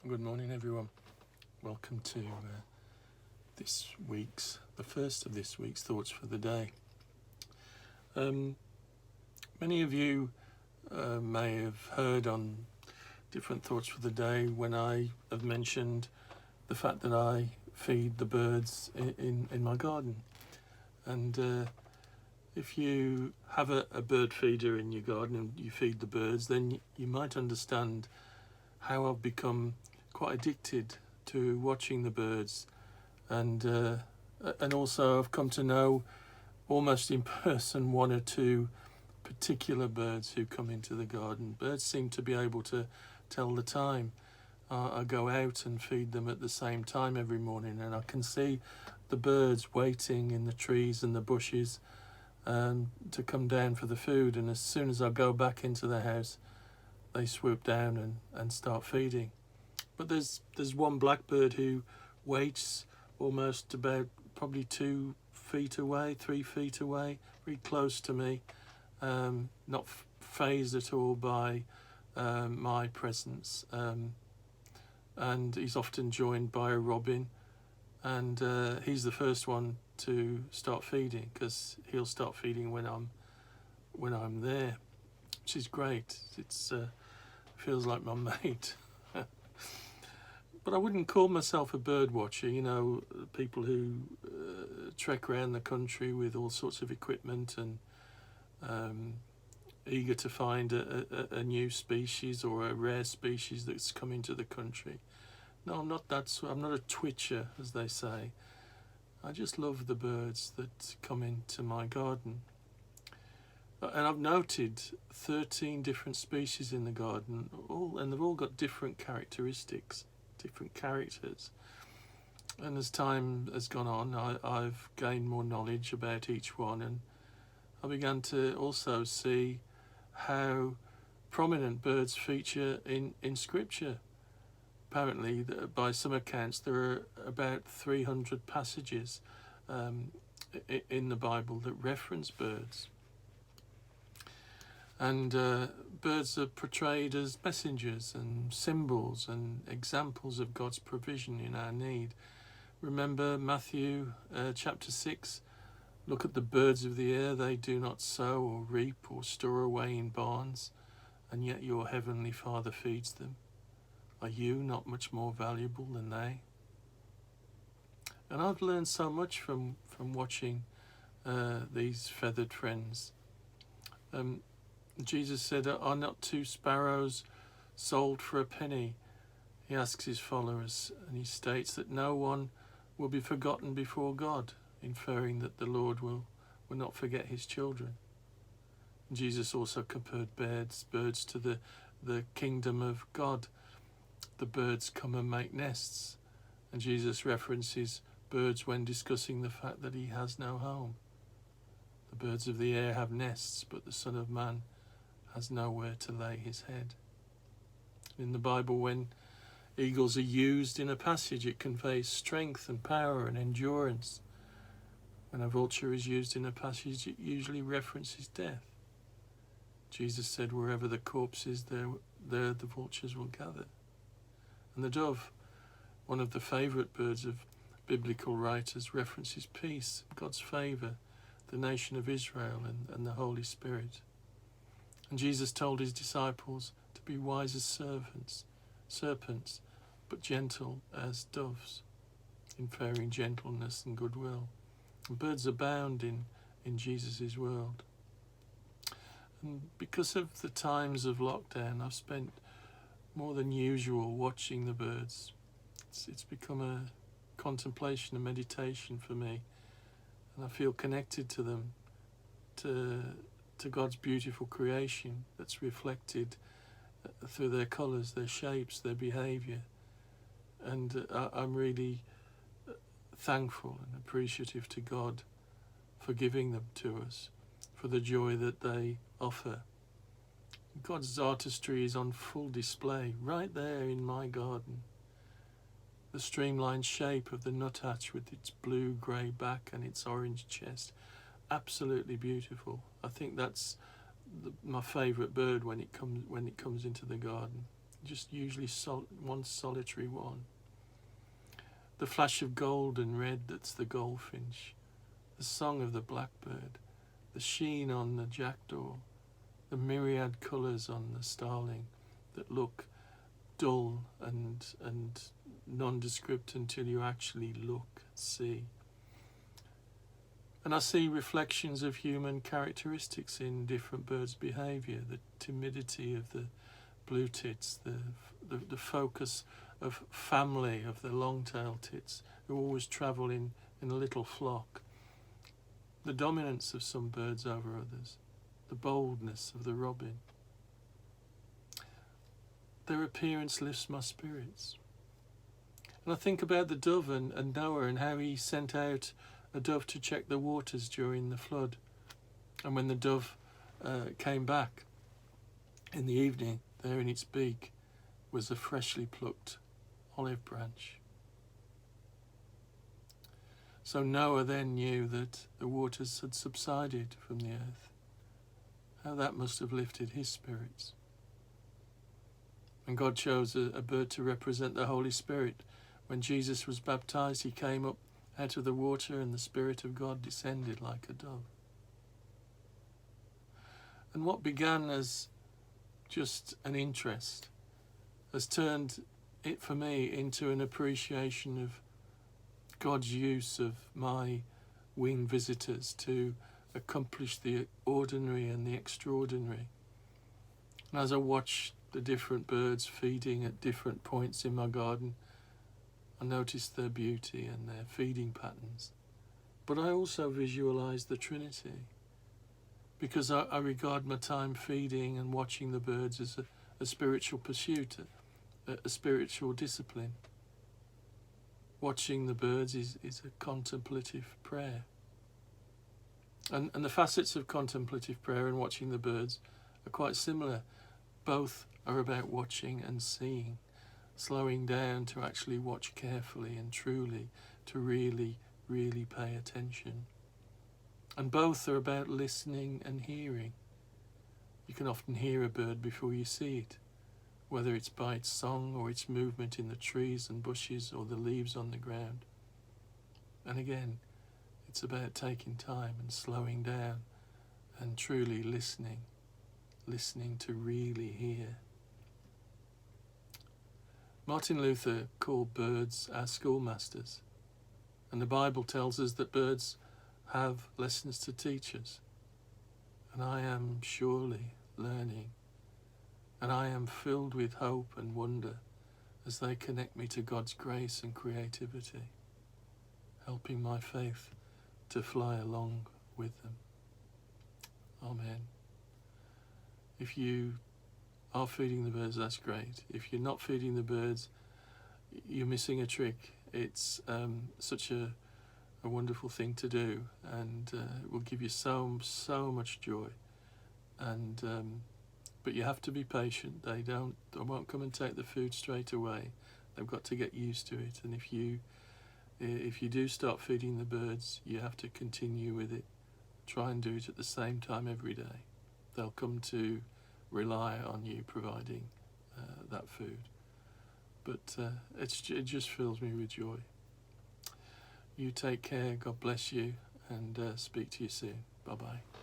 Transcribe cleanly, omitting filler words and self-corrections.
Good morning, everyone. Welcome to the first of this week's Thoughts for the Day. Many of you may have heard on different Thoughts for the Day when I have mentioned the fact that I feed the birds in my garden. And if you have a bird feeder in your garden and you feed the birds, then you might understand how I've become quite addicted to watching the birds, and also I've come to know almost in person one or two particular birds who come into the garden. Birds seem to be able to tell the time. I go out and feed them at the same time every morning, and I can see the birds waiting in the trees and the bushes to come down for the food, and as soon as I go back into the house they swoop down and start feeding. But there's one blackbird who waits almost about probably 2 feet away, 3 feet away, very close to me, not fazed at all by my presence. And he's often joined by a robin, and he's the first one to start feeding, because he'll start feeding when I'm there, which is great. It's feels like my mate. But I wouldn't call myself a bird watcher. You know, people who trek around the country with all sorts of equipment and eager to find a new species or a rare species that's come into the country. No, I'm not that. I'm not a twitcher, as they say. I just love the birds that come into my garden. And I've noted 13 different species in the garden, and they've all got different characteristics, different characters. And as time has gone on, I've gained more knowledge about each one, and I began to also see how prominent birds feature in Scripture. Apparently, by some accounts, there are about 300 passages in the Bible that reference birds. And birds are portrayed as messengers and symbols and examples of God's provision in our need. Remember Matthew chapter 6? Look at the birds of the air, they do not sow or reap or store away in barns, and yet your heavenly Father feeds them. Are you not much more valuable than they? And I've learned so much from watching these feathered friends. Jesus said, "Are not 2 sparrows sold for a penny?" He asks his followers, and he states that no one will be forgotten before God, inferring that the Lord will not forget his children. And Jesus also compared birds to the kingdom of God. The birds come and make nests, and Jesus references birds when discussing the fact that he has no home. The birds of the air have nests, but the Son of Man has nowhere to lay his head. In the Bible, when eagles are used in a passage, it conveys strength and power and endurance. When a vulture is used in a passage, it usually references death. Jesus said, wherever the corpse is, there the vultures will gather. And the dove, one of the favourite birds of biblical writers, references peace, God's favour, the nation of Israel and the Holy Spirit. And Jesus told his disciples to be wise as serpents, but gentle as doves, inferring gentleness and goodwill. And birds abound in Jesus' world. And because of the times of lockdown, I've spent more than usual watching the birds. It's become a contemplation, a meditation for me, and I feel connected to them, to God's beautiful creation that's reflected through their colours, their shapes, their behaviour. And I'm really thankful and appreciative to God for giving them to us, for the joy that they offer. God's artistry is on full display right there in my garden. The streamlined shape of the nuthatch with its blue-grey back and its orange chest, absolutely beautiful. I think that's my favourite bird when it comes into the garden. just usually one solitary one. The flash of gold and red that's the goldfinch, the song of the blackbird, the sheen on the jackdaw, the myriad colours on the starling that look dull and nondescript until you actually look, see. And I see reflections of human characteristics in different birds' behaviour, the timidity of the blue tits, the focus of family of the long-tailed tits who always travel in a little flock, the dominance of some birds over others, the boldness of the robin. Their appearance lifts my spirits. And I think about the dove and Noah and how he sent out a dove to check the waters during the flood. And when the dove came back in the evening, there in its beak was a freshly plucked olive branch. So Noah then knew that the waters had subsided from the earth. How that must have lifted his spirits. And God chose a bird to represent the Holy Spirit. When Jesus was baptized, he came up out of the water and the Spirit of God descended like a dove. And what began as just an interest has turned it for me into an appreciation of God's use of my winged visitors to accomplish the ordinary and the extraordinary. And as I watch the different birds feeding at different points in my garden, I notice their beauty and their feeding patterns. But I also visualize the Trinity, because I regard my time feeding and watching the birds as a spiritual pursuit, a spiritual discipline. Watching the birds is a contemplative prayer. And the facets of contemplative prayer and watching the birds are quite similar. Both are about watching and seeing, slowing down to actually watch carefully and truly, to really, really pay attention. And both are about listening and hearing. You can often hear a bird before you see it, whether it's by its song or its movement in the trees and bushes or the leaves on the ground. And again, it's about taking time and slowing down and truly listening to really hear. Martin Luther called birds our schoolmasters, and the Bible tells us that birds have lessons to teach us. And I am surely learning, and I am filled with hope and wonder as they connect me to God's grace and creativity, helping my faith to fly along with them. Amen. If you are feeding the birds, that's great. If you're not feeding the birds, you're missing a trick. It's such a wonderful thing to do, and it will give you so much joy. And but you have to be patient. They won't come and take the food straight away. They've got to get used to it. And if you do start feeding the birds, you have to continue with it. Try and do it at the same time every day. They'll come to rely on you providing that food. But it just fills me with joy. You take care. God bless you, and speak to you soon. Bye-bye.